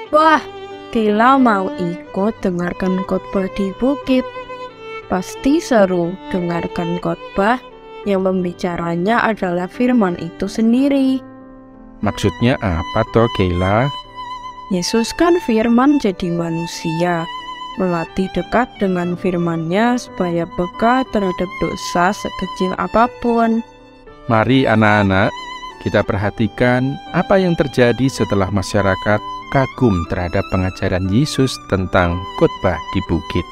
Wah, Kila mau ikut dengarkan khotbah di bukit. Pasti seru dengarkan khotbah yang pembicaranya adalah firman itu sendiri. Maksudnya apa toh, Keila? Yesus kan firman jadi manusia, melatih dekat dengan firman-Nya supaya peka terhadap dosa sekecil apapun. Mari anak-anak, kita perhatikan apa yang terjadi setelah masyarakat kagum terhadap pengajaran Yesus tentang khotbah di bukit.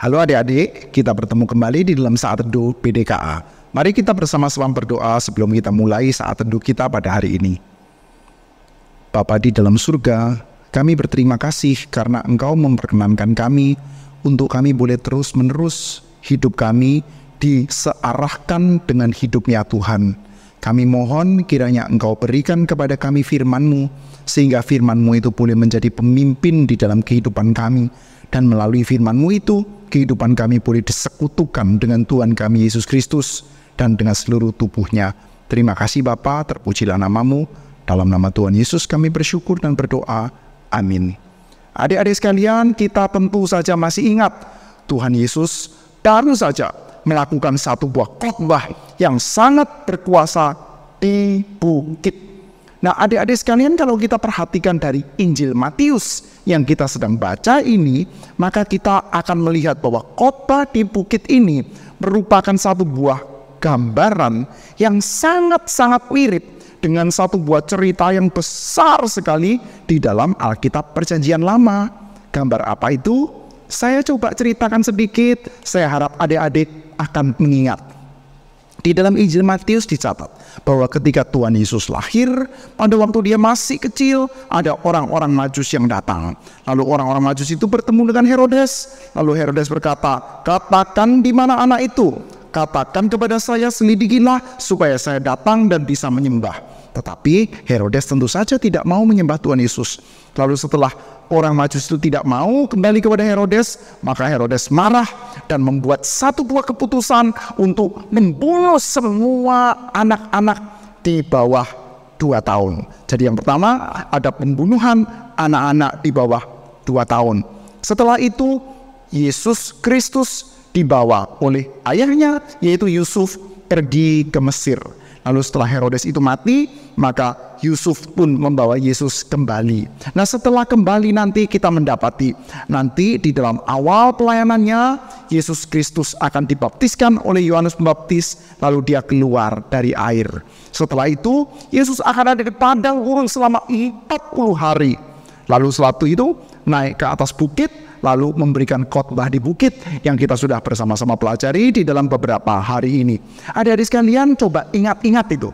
Halo adik-adik, kita bertemu kembali di dalam saat teduh PDKA. Mari kita bersama-sama berdoa sebelum kita mulai saat teduh kita pada hari ini. Bapa di dalam surga, kami berterima kasih karena Engkau memperkenankan kami untuk kami boleh terus-menerus hidup kami disearahkan dengan hidupnya Tuhan. Kami mohon kiranya Engkau berikan kepada kami firman-Mu, sehingga firman-Mu itu boleh menjadi pemimpin di dalam kehidupan kami. Dan melalui firman-Mu itu, kehidupan kami boleh disekutukan dengan Tuhan kami Yesus Kristus dan dengan seluruh tubuhnya. Terima kasih Bapa, terpujilah nama-Mu. Dalam nama Tuhan Yesus kami bersyukur dan berdoa. Amin. Adik-adik sekalian, kita tentu saja masih ingat Tuhan Yesus baru saja melakukan satu buah khotbah yang sangat berkuasa di bukit. Nah, adik-adik sekalian, kalau kita perhatikan dari Injil Matius yang kita sedang baca ini, maka kita akan melihat bahwa khotbah di bukit ini merupakan satu buah gambaran yang sangat-sangat mirip dengan satu buah cerita yang besar sekali di dalam Alkitab Perjanjian Lama. Gambar apa itu? Saya coba ceritakan sedikit, saya harap adik-adik akan mengingat. Di dalam Injil Matius dicatat bahwa ketika Tuhan Yesus lahir, pada waktu dia masih kecil, ada orang-orang Majus yang datang. Lalu orang-orang Majus itu bertemu dengan Herodes. Lalu Herodes berkata, "Katakan di mana anak itu? Katakan kepada saya, selidikilah supaya saya datang dan bisa menyembah." Tetapi Herodes tentu saja tidak mau menyembah Tuhan Yesus. Lalu setelah orang Majus itu tidak mau kembali kepada Herodes, maka Herodes marah dan membuat satu buah keputusan untuk membunuh semua anak-anak di bawah 2 tahun. Jadi yang pertama ada pembunuhan anak-anak di bawah 2 tahun. Setelah itu Yesus Kristus dibawa oleh ayahnya yaitu Yusuf pergi ke Mesir. Lalu setelah Herodes itu mati, maka Yusuf pun membawa Yesus kembali. Nah, setelah kembali nanti kita mendapati nanti di dalam awal pelayanannya Yesus Kristus akan dibaptiskan oleh Yohanes Pembaptis, lalu dia keluar dari air. Setelah itu Yesus akan ada di padang gurun selama 40 hari. Lalu setelah itu naik ke atas bukit, lalu memberikan khotbah di bukit yang kita sudah bersama-sama pelajari di dalam beberapa hari ini. Adik-adik sekalian, coba ingat-ingat itu.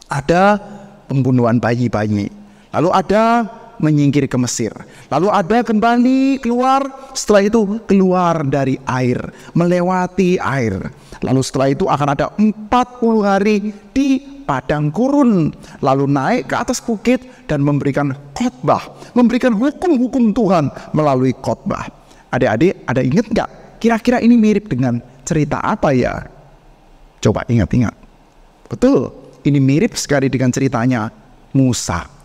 Ada pembunuhan bayi-bayi, lalu ada menyingkir ke Mesir, lalu ada kembali keluar, setelah itu keluar dari air, melewati air. Lalu setelah itu akan ada 40 hari di padang gurun, lalu naik ke atas bukit dan memberikan khotbah, memberikan hukum-hukum Tuhan melalui khotbah. Adik-adik, ada ingat nggak? Kira-kira ini mirip dengan cerita apa ya? Coba ingat-ingat. Betul, ini mirip sekali dengan ceritanya Musa.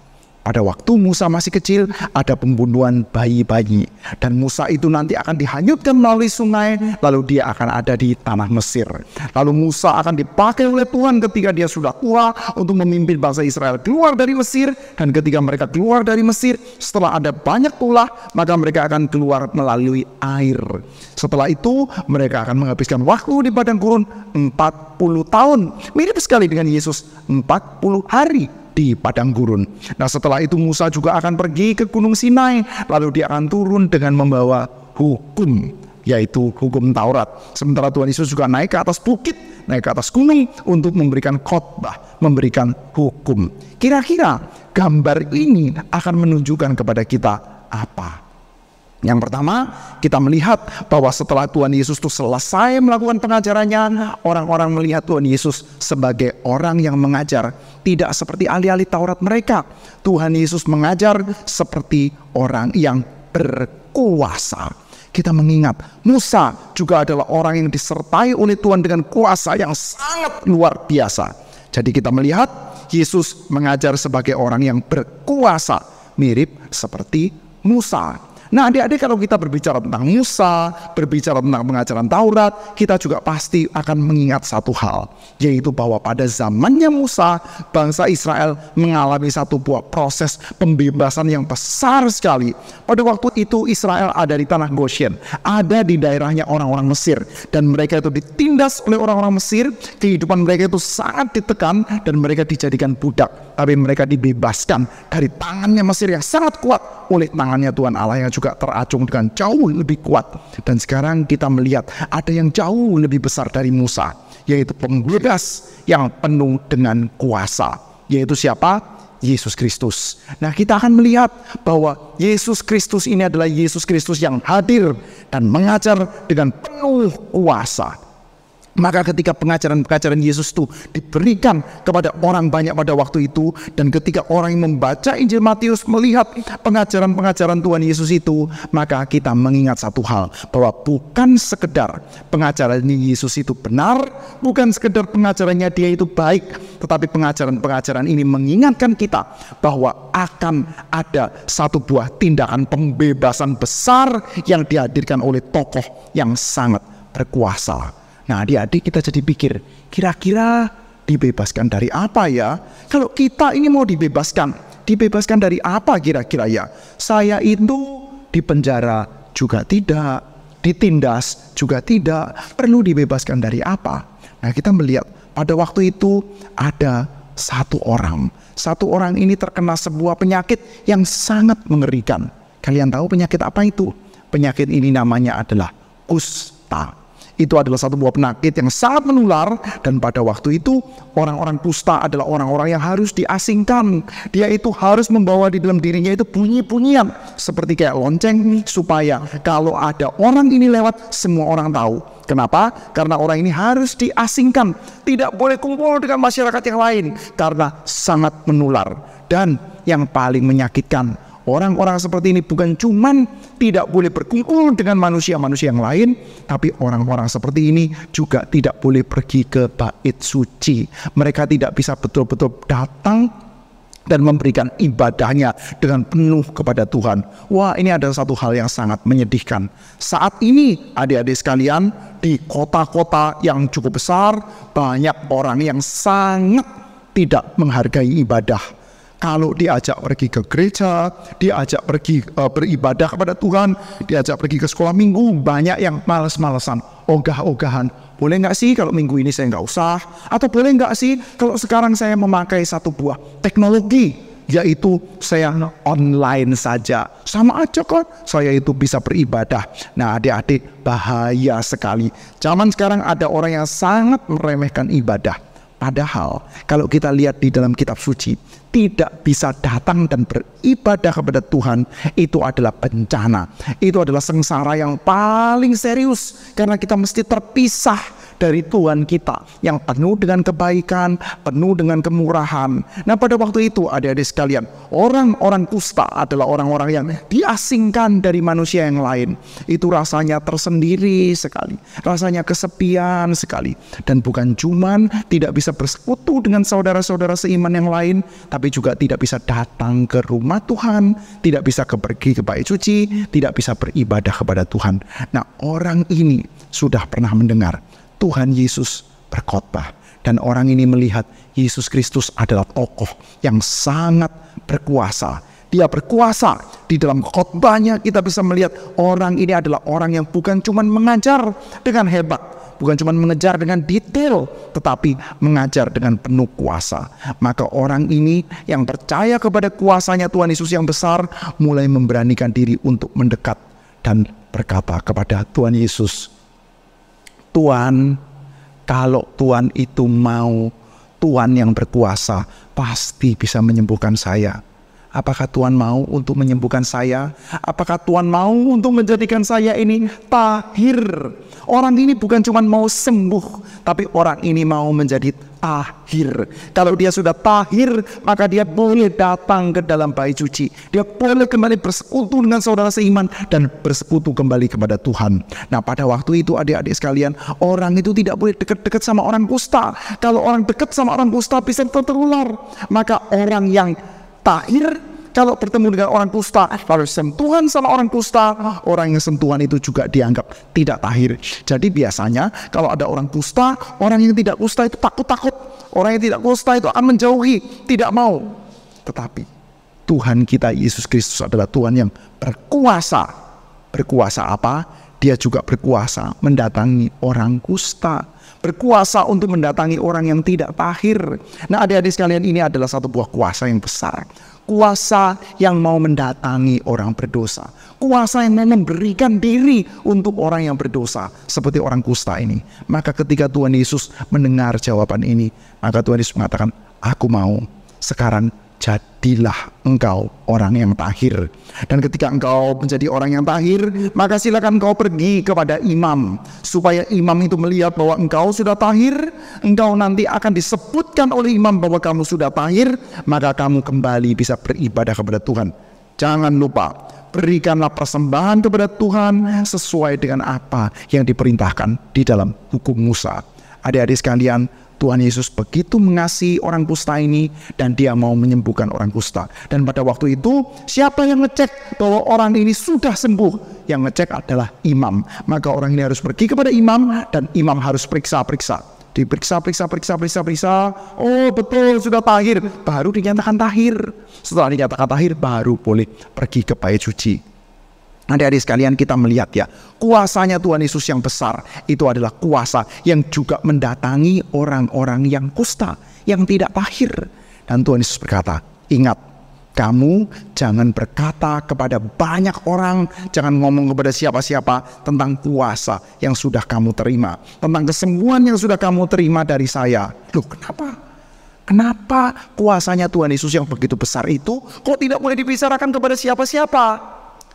Pada waktu Musa masih kecil, ada pembunuhan bayi-bayi. Dan Musa itu nanti akan dihanyutkan melalui sungai, lalu dia akan ada di tanah Mesir. Lalu Musa akan dipakai oleh Tuhan ketika dia sudah tua untuk memimpin bangsa Israel keluar dari Mesir. Dan ketika mereka keluar dari Mesir, setelah ada banyak ulah, maka mereka akan keluar melalui air. Setelah itu, mereka akan menghabiskan waktu di padang gurun 40 tahun. Mirip sekali dengan Yesus, 40 hari di padang gurun. Nah, setelah itu Musa juga akan pergi ke Gunung Sinai, lalu dia akan turun dengan membawa hukum, yaitu hukum Taurat. Sementara Tuhan Yesus juga naik ke atas bukit, naik ke atas gunung untuk memberikan khotbah, memberikan hukum. Kira-kira gambar ini akan menunjukkan kepada kita apa? Yang pertama, kita melihat bahwa setelah Tuhan Yesus itu selesai melakukan pengajarannya, orang-orang melihat Tuhan Yesus sebagai orang yang mengajar, tidak seperti ahli-ahli Taurat mereka. Tuhan Yesus mengajar seperti orang yang berkuasa. Kita mengingat, Musa juga adalah orang yang disertai oleh Tuhan dengan kuasa yang sangat luar biasa. Jadi kita melihat Yesus mengajar sebagai orang yang berkuasa, mirip seperti Musa. Nah adik-adik, kalau kita berbicara tentang Musa, berbicara tentang pengajaran Taurat, kita juga pasti akan mengingat satu hal, yaitu bahwa pada zamannya Musa, bangsa Israel mengalami satu buah proses pembebasan yang besar sekali. Pada waktu itu Israel ada di tanah Goshen, ada di daerahnya orang-orang Mesir, dan mereka itu ditindas oleh orang-orang Mesir. Kehidupan mereka itu sangat ditekan dan mereka dijadikan budak, tapi mereka dibebaskan dari tangannya Mesir yang sangat kuat oleh tangannya Tuhan Allah yang juga teracung dengan jauh lebih kuat. Dan sekarang kita melihat ada yang jauh lebih besar dari Musa, yaitu pembebas yang penuh dengan kuasa, yaitu siapa? Yesus Kristus. Nah kita akan melihat bahwa Yesus Kristus ini adalah Yesus Kristus yang hadir dan mengajar dengan penuh kuasa. Maka ketika pengajaran-pengajaran Yesus itu diberikan kepada orang banyak pada waktu itu, dan ketika orang yang membaca Injil Matius melihat pengajaran-pengajaran Tuhan Yesus itu, maka kita mengingat satu hal, bahwa bukan sekedar pengajaran Yesus itu benar, bukan sekedar pengajarannya dia itu baik, tetapi pengajaran-pengajaran ini mengingatkan kita bahwa akan ada satu buah tindakan pembebasan besar yang dihadirkan oleh tokoh yang sangat berkuasa. Nah adik-adik, kita jadi pikir, kira-kira dibebaskan dari apa ya? Kalau kita ini mau dibebaskan dari apa kira-kira ya? Saya itu dipenjara juga tidak, ditindas juga tidak, perlu dibebaskan dari apa? Nah kita melihat pada waktu itu ada satu orang ini terkena sebuah penyakit yang sangat mengerikan. Kalian tahu penyakit apa itu? Penyakit ini namanya adalah kusta. Itu adalah satu buah penyakit yang sangat menular, dan pada waktu itu orang-orang kusta adalah orang-orang yang harus diasingkan. Dia itu harus membawa di dalam dirinya itu bunyi-bunyian seperti kayak lonceng, supaya kalau ada orang ini lewat, semua orang tahu. Kenapa? Karena orang ini harus diasingkan, tidak boleh kumpul dengan masyarakat yang lain karena sangat menular. Dan yang paling menyakitkan, orang-orang seperti ini bukan cuman tidak boleh berkumpul dengan manusia-manusia yang lain, tapi orang-orang seperti ini juga tidak boleh pergi ke bait suci. Mereka tidak bisa betul-betul datang dan memberikan ibadahnya dengan penuh kepada Tuhan. Wah, ini adalah satu hal yang sangat menyedihkan. Saat ini adik-adik sekalian, di kota-kota yang cukup besar, banyak orang yang sangat tidak menghargai ibadah. Kalau diajak pergi ke gereja, diajak pergi beribadah kepada Tuhan, diajak pergi ke sekolah minggu, banyak yang malas-malasan, ogah-ogahan. Boleh nggak sih kalau minggu ini saya nggak usah? Atau boleh nggak sih kalau sekarang saya memakai satu buah teknologi, yaitu saya online saja, sama aja kan saya itu bisa beribadah. Nah adik-adik, bahaya sekali. Zaman sekarang ada orang yang sangat meremehkan ibadah. Padahal kalau kita lihat di dalam kitab suci, tidak bisa datang dan beribadah kepada Tuhan, itu adalah bencana. Itu adalah sengsara yang paling serius, karena kita mesti terpisah dari Tuhan kita yang penuh dengan kebaikan, penuh dengan kemurahan. Nah pada waktu itu adik-adik sekalian, orang-orang kusta adalah orang-orang yang diasingkan dari manusia yang lain. Itu rasanya tersendiri sekali, rasanya kesepian sekali. Dan bukan cuman tidak bisa bersekutu dengan saudara-saudara seiman yang lain, tapi juga tidak bisa datang ke rumah Tuhan, tidak bisa pergi ke bait suci, tidak bisa beribadah kepada Tuhan. Nah orang ini sudah pernah mendengar Tuhan Yesus berkhotbah, dan orang ini melihat Yesus Kristus adalah tokoh yang sangat berkuasa. Dia berkuasa. Di dalam khotbahnya kita bisa melihat orang ini adalah orang yang bukan cuma mengajar dengan hebat, bukan cuma mengejar dengan detail, tetapi mengajar dengan penuh kuasa. Maka orang ini yang percaya kepada kuasanya Tuhan Yesus yang besar, mulai memberanikan diri untuk mendekat dan berkata kepada Tuhan Yesus, Tuhan, kalau Tuhan itu mau, Tuhan yang berkuasa pasti bisa menyembuhkan saya. Apakah Tuhan mau untuk menyembuhkan saya? Apakah Tuhan mau untuk menjadikan saya ini tahir? Orang ini bukan cuma mau sembuh, tapi orang ini mau menjadi tahir. Kalau dia sudah tahir, maka dia boleh datang ke dalam bait suci. Dia boleh kembali bersekutu dengan saudara seiman dan bersekutu kembali kepada Tuhan. Nah pada waktu itu adik-adik sekalian, orang itu tidak boleh dekat-dekat sama orang kusta. Kalau orang dekat sama orang kusta bisa tertular. Maka orang yang tahir kalau bertemu dengan orang kusta, lalu sentuhan sama orang kusta, orang yang sentuhan itu juga dianggap tidak tahir. Jadi biasanya kalau ada orang kusta, orang yang tidak kusta itu takut-takut. Orang yang tidak kusta itu akan menjauhi, tidak mau. Tetapi Tuhan kita Yesus Kristus adalah Tuhan yang berkuasa. Berkuasa apa? Dia juga berkuasa mendatangi orang kusta. Berkuasa untuk mendatangi orang yang tidak tahir. Nah, adik-adik sekalian, ini adalah satu buah kuasa yang besar. Kuasa yang mau mendatangi orang berdosa. Kuasa yang mau memberikan diri untuk orang yang berdosa. Seperti orang kusta ini. Maka ketika Tuhan Yesus mendengar jawaban ini, maka Tuhan Yesus mengatakan, aku mau sekarang jadilah engkau orang yang tahir. Dan ketika engkau menjadi orang yang tahir, maka silakan engkau pergi kepada imam, supaya imam itu melihat bahwa engkau sudah tahir. Engkau nanti akan disebutkan oleh imam bahwa kamu sudah tahir, maka kamu kembali bisa beribadah kepada Tuhan. Jangan lupa, berikanlah persembahan kepada Tuhan sesuai dengan apa yang diperintahkan di dalam hukum Musa. Adik-adik sekalian, Tuhan Yesus begitu mengasihi orang kusta ini dan dia mau menyembuhkan orang kusta. Dan pada waktu itu, siapa yang ngecek bahwa orang ini sudah sembuh? Yang ngecek adalah imam. Maka orang ini harus pergi kepada imam dan imam harus periksa-periksa. Diperiksa. Oh, betul sudah tahir. Baru dinyatakan tahir. Setelah dinyatakan tahir, baru boleh pergi ke bait suci. Adik-adik sekalian, kita melihat ya, kuasanya Tuhan Yesus yang besar itu adalah kuasa yang juga mendatangi orang-orang yang kusta, yang tidak tahir. Dan Tuhan Yesus berkata, ingat, kamu jangan berkata kepada banyak orang, jangan ngomong kepada siapa-siapa tentang kuasa yang sudah kamu terima, tentang kesembuhan yang sudah kamu terima dari saya. Loh, kenapa? Kenapa kuasanya Tuhan Yesus yang begitu besar itu kok tidak boleh dibicarakan kepada siapa-siapa?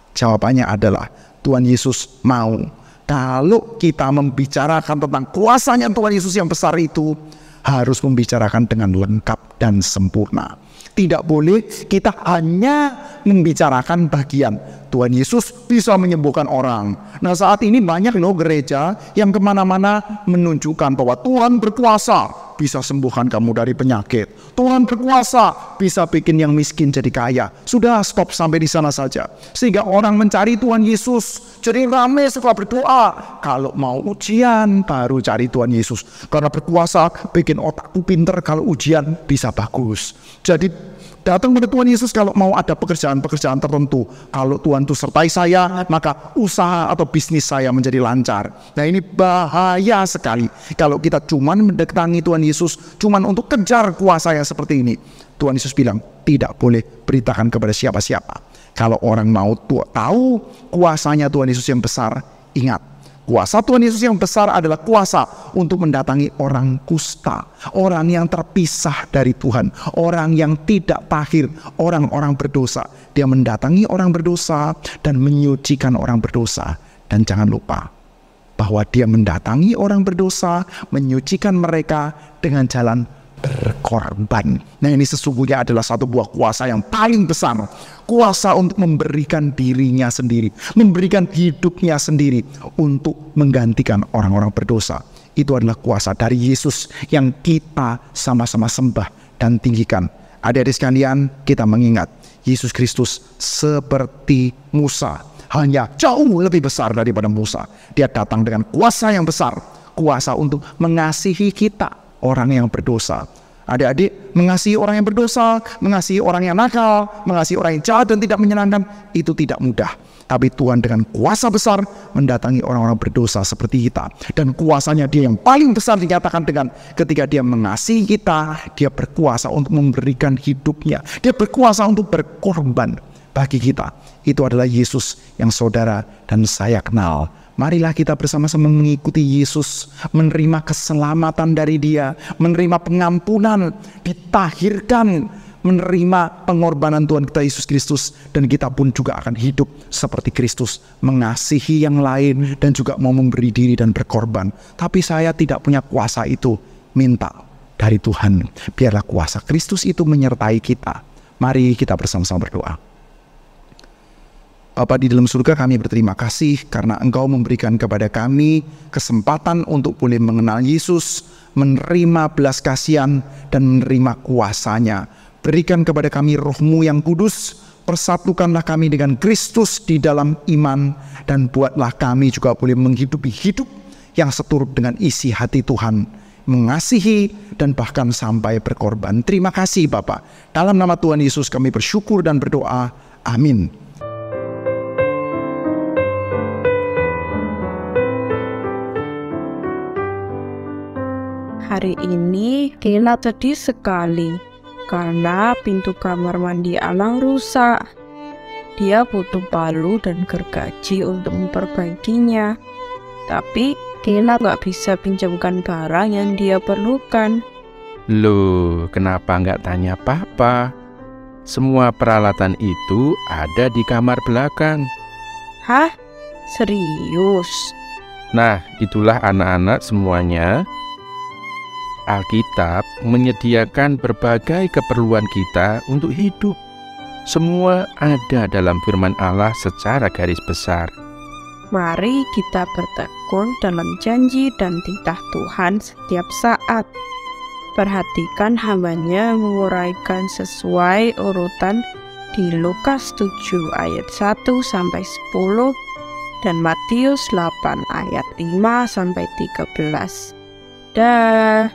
Jawabannya adalah Tuhan Yesus mau kalau kita membicarakan tentang kuasanya Tuhan Yesus yang besar itu, harus membicarakan dengan lengkap dan sempurna. Tidak boleh kita hanya membicarakan bagian Tuhan Yesus bisa menyembuhkan orang. Nah, saat ini banyak loh gereja yang kemana-mana menunjukkan bahwa Tuhan berkuasa bisa sembuhkan kamu dari penyakit. Tuhan berkuasa bisa bikin yang miskin jadi kaya. Sudah, stop sampai di sana saja. Sehingga orang mencari Tuhan Yesus. Jadi ramai setelah berdoa. Kalau mau ujian baru cari Tuhan Yesus. Karena berkuasa bikin otakku pinter, kalau ujian bisa bagus. Jadi datang pada Tuhan Yesus kalau mau ada pekerjaan-pekerjaan tertentu. Kalau Tuhan itu sertai saya, maka usaha atau bisnis saya menjadi lancar. Nah, ini bahaya sekali kalau kita cuman mendatangi Tuhan Yesus cuman untuk kejar kuasa yang seperti ini. Tuhan Yesus bilang, tidak boleh beritakan kepada siapa-siapa. Kalau orang mau tahu kuasanya Tuhan Yesus yang besar, ingat, kuasa Tuhan Yesus yang besar adalah kuasa untuk mendatangi orang kusta, orang yang terpisah dari Tuhan, orang yang tidak tahir, orang-orang berdosa. Dia mendatangi orang berdosa dan menyucikan orang berdosa. Dan jangan lupa bahwa dia mendatangi orang berdosa, menyucikan mereka dengan jalan berkorban. Nah, ini sesungguhnya adalah satu buah kuasa yang paling besar. Kuasa untuk memberikan dirinya sendiri, memberikan hidupnya sendiri untuk menggantikan orang-orang berdosa. Itu adalah kuasa dari Yesus yang kita sama-sama sembah dan tinggikan. Adik-adik sekalian, kita mengingat Yesus Kristus seperti Musa, hanya jauh lebih besar daripada Musa. Dia datang dengan kuasa yang besar, kuasa untuk mengasihi kita, orang yang berdosa. Adik-adik, mengasihi orang yang berdosa, mengasihi orang yang nakal, mengasihi orang yang jahat dan tidak menyenangkan, itu tidak mudah. Tapi Tuhan dengan kuasa besar mendatangi orang-orang berdosa seperti kita. Dan kuasanya dia yang paling besar dinyatakan dengan ketika dia mengasihi kita, dia berkuasa untuk memberikan hidupnya. Dia berkuasa untuk berkorban bagi kita. Itu adalah Yesus yang saudara dan saya kenal. Marilah kita bersama-sama mengikuti Yesus, menerima keselamatan dari Dia, menerima pengampunan, ditahirkan, menerima pengorbanan Tuhan kita Yesus Kristus, dan kita pun juga akan hidup seperti Kristus, mengasihi yang lain dan juga mau memberi diri dan berkorban. Tapi saya tidak punya kuasa itu, minta dari Tuhan. Biarlah kuasa Kristus itu menyertai kita. Mari kita bersama-sama berdoa. Bapa di dalam surga, kami berterima kasih karena Engkau memberikan kepada kami kesempatan untuk boleh mengenal Yesus, menerima belas kasihan dan menerima kuasanya. Berikan kepada kami Roh-Mu yang kudus, persatukanlah kami dengan Kristus di dalam iman, dan buatlah kami juga boleh menghidupi hidup yang seturut dengan isi hati Tuhan, mengasihi dan bahkan sampai berkorban. Terima kasih Bapa. Dalam nama Tuhan Yesus kami bersyukur dan berdoa. Amin. Hari ini Kayla sedih sekali karena pintu kamar mandi Alang rusak. Dia butuh palu dan gergaji untuk memperbaikinya. Tapi Kayla nggak bisa pinjamkan barang yang dia perlukan. Loh, kenapa nggak tanya Papa? Semua peralatan itu ada di kamar belakang. Hah? Serius? Nah, itulah anak-anak semuanya. Alkitab menyediakan berbagai keperluan kita untuk hidup. Semua ada dalam firman Allah secara garis besar. Mari kita bertekun dalam janji dan titah Tuhan setiap saat. Perhatikan hamba-Nya menguraikan sesuai urutan di Lukas 7 ayat 1-10 dan Matius 8 ayat 5-13. Dah.